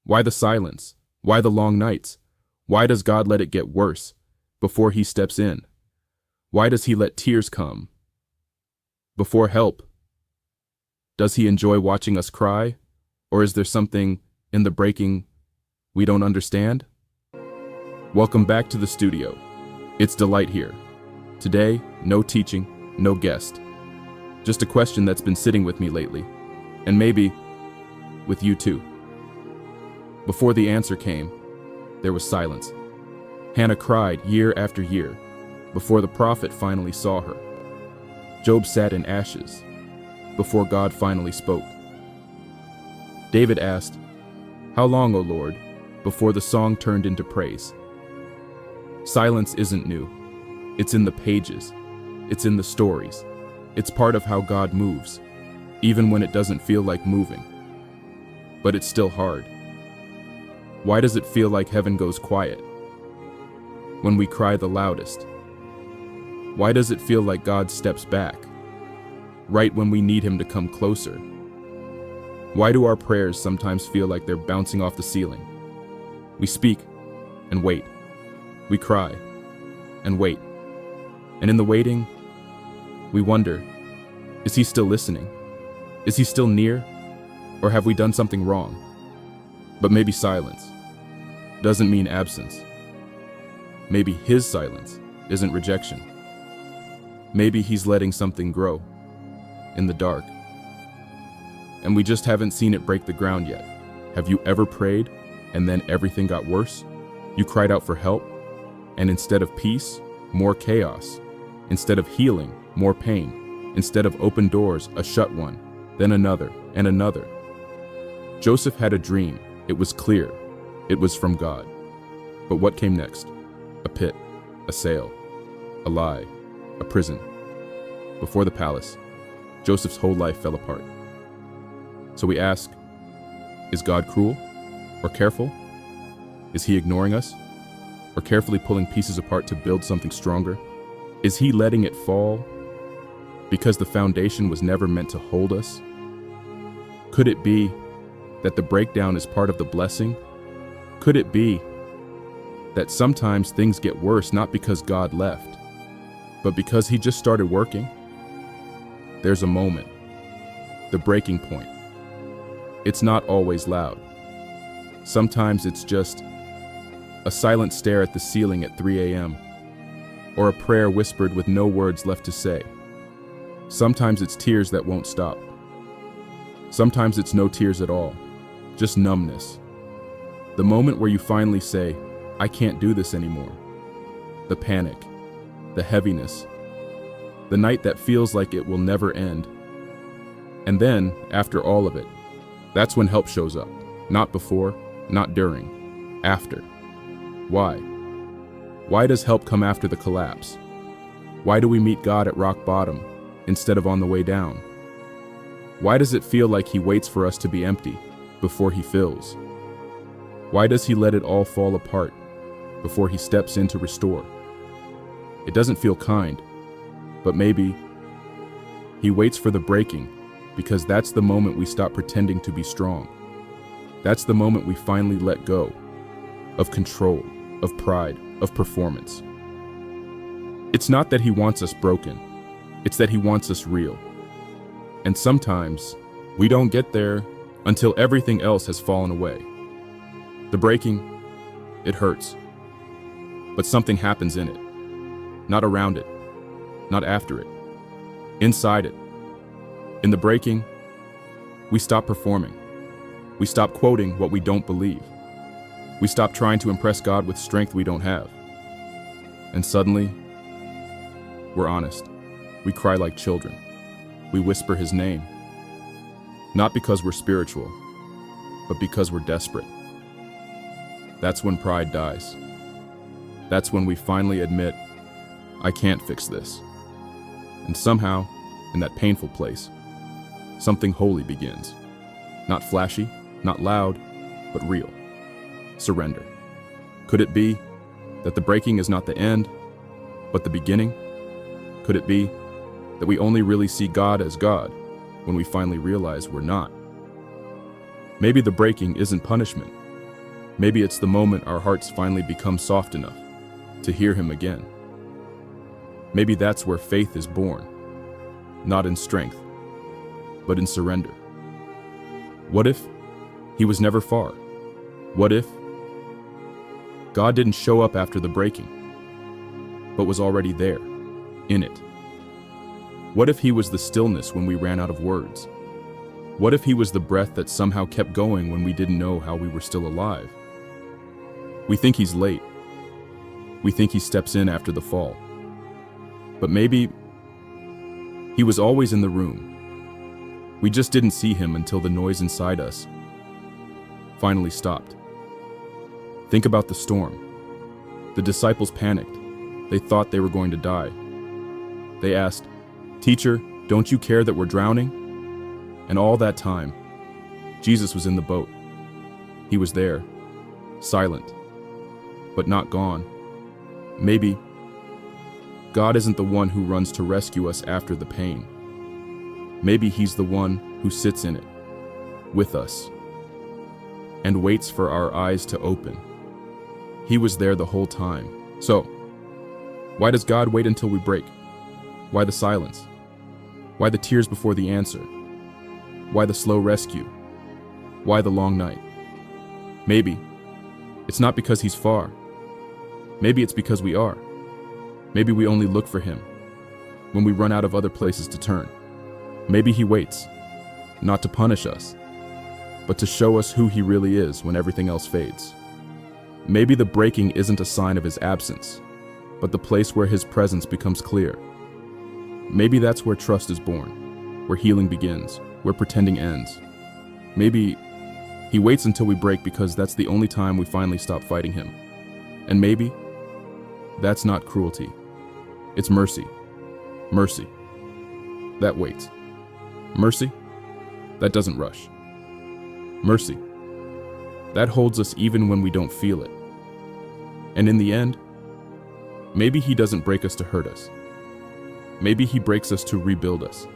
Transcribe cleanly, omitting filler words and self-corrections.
Why the silence? Why the long nights? Why does God let it get worse before he steps in? Why does he let tears come before help? Does he enjoy watching us cry? Or is there something in the breaking we don't understand? Welcome back to the studio. It's Delight here. Today, no teaching, no guest. Just a question that's been sitting with me lately, and maybe with you too. Before the answer came, there was silence. Hannah cried year after year before the prophet finally saw her. Job sat in ashes before God finally spoke. David asked, "How long, O Lord?" before the song turned into praise. Silence isn't new. It's in the pages. It's in the stories. It's part of how God moves, even when it doesn't feel like moving. But it's still hard. Why does it feel like heaven goes quiet when we cry the loudest? Why does it feel like God steps back right when we need him to come closer? Why do our prayers sometimes feel like they're bouncing off the ceiling? We speak and wait. We cry and wait. And in the waiting, we wonder, is he still listening? Is he still near? Or have we done something wrong? But maybe silence doesn't mean absence. Maybe his silence isn't rejection. Maybe he's letting something grow in the dark. And we just haven't seen it break the ground yet. Have you ever prayed and then everything got worse? You cried out for help, and instead of peace, more chaos. Instead of healing, more pain. Instead of open doors, a shut one, then another and another. Joseph had a dream. It was clear. It was from God. But what came next? A pit, a sail, a lie, a prison. Before the palace, Joseph's whole life fell apart. So we ask, is God cruel or careful? Is he ignoring us or carefully pulling pieces apart to build something stronger? Is he letting it fall because the foundation was never meant to hold us? Could it be that the breakdown is part of the blessing? Could it be that sometimes things get worse not because God left, but because he just started working? There's a moment, the breaking point. It's not always loud. Sometimes it's just a silent stare at the ceiling at 3 a.m., or a prayer whispered with no words left to say. Sometimes it's tears that won't stop. Sometimes it's no tears at all, just numbness. The moment where you finally say, I can't do this anymore. The panic, the heaviness, the night that feels like it will never end. And then, after all of it, that's when help shows up. Not before, not during, after. Why? Why does help come after the collapse? Why do we meet God at rock bottom instead of on the way down? Why does it feel like he waits for us to be empty before he fills? Why does he let it all fall apart before he steps in to restore? It doesn't feel kind, but maybe he waits for the breaking because that's the moment we stop pretending to be strong. That's the moment we finally let go of control, of pride, of performance. It's not that he wants us broken, it's that he wants us real. And sometimes we don't get there until everything else has fallen away. The breaking, it hurts, but something happens in it. Not around it, not after it, inside it. In the breaking, we stop performing. We stop quoting what we don't believe. We stop trying to impress God with strength we don't have. And suddenly, we're honest. We cry like children. We whisper his name. Not because we're spiritual, but because we're desperate. That's when pride dies. That's when we finally admit, I can't fix this. And somehow, in that painful place, something holy begins. Not flashy, not loud, but real. Surrender. Could it be that the breaking is not the end, but the beginning? Could it be that we only really see God as God when we finally realize we're not? Maybe the breaking isn't punishment, Maybe it's the moment our hearts finally become soft enough to hear him again. Maybe that's where faith is born, not in strength, but in surrender. What if he was never far? What if God didn't show up after the breaking, but was already there, in it? What if he was the stillness when we ran out of words? What if he was the breath that somehow kept going when we didn't know how we were still alive? We think he's late. We think he steps in after the fall. But maybe he was always in the room. We just didn't see him until the noise inside us finally stopped. Think about the storm. The disciples panicked. They thought they were going to die. They asked, "Teacher, don't you care that we're drowning?" And all that time, Jesus was in the boat. He was there, silent, but not gone. Maybe God isn't the one who runs to rescue us after the pain. Maybe he's the one who sits in it, with us, and waits for our eyes to open. He was there the whole time. So, why does God wait until we break? Why the silence? Why the tears before the answer? Why the slow rescue? Why the long night? Maybe it's not because he's far. Maybe it's because we are. Maybe we only look for him when we run out of other places to turn. Maybe he waits, not to punish us, but to show us who he really is when everything else fades. Maybe the breaking isn't a sign of his absence, but the place where his presence becomes clear. Maybe that's where trust is born, where healing begins, where pretending ends. Maybe he waits until we break because that's the only time we finally stop fighting him. And maybe that's not cruelty. It's mercy. Mercy. That waits. Mercy. That doesn't rush. Mercy. That holds us even when we don't feel it. And in the end, maybe he doesn't break us to hurt us. Maybe he breaks us to rebuild us.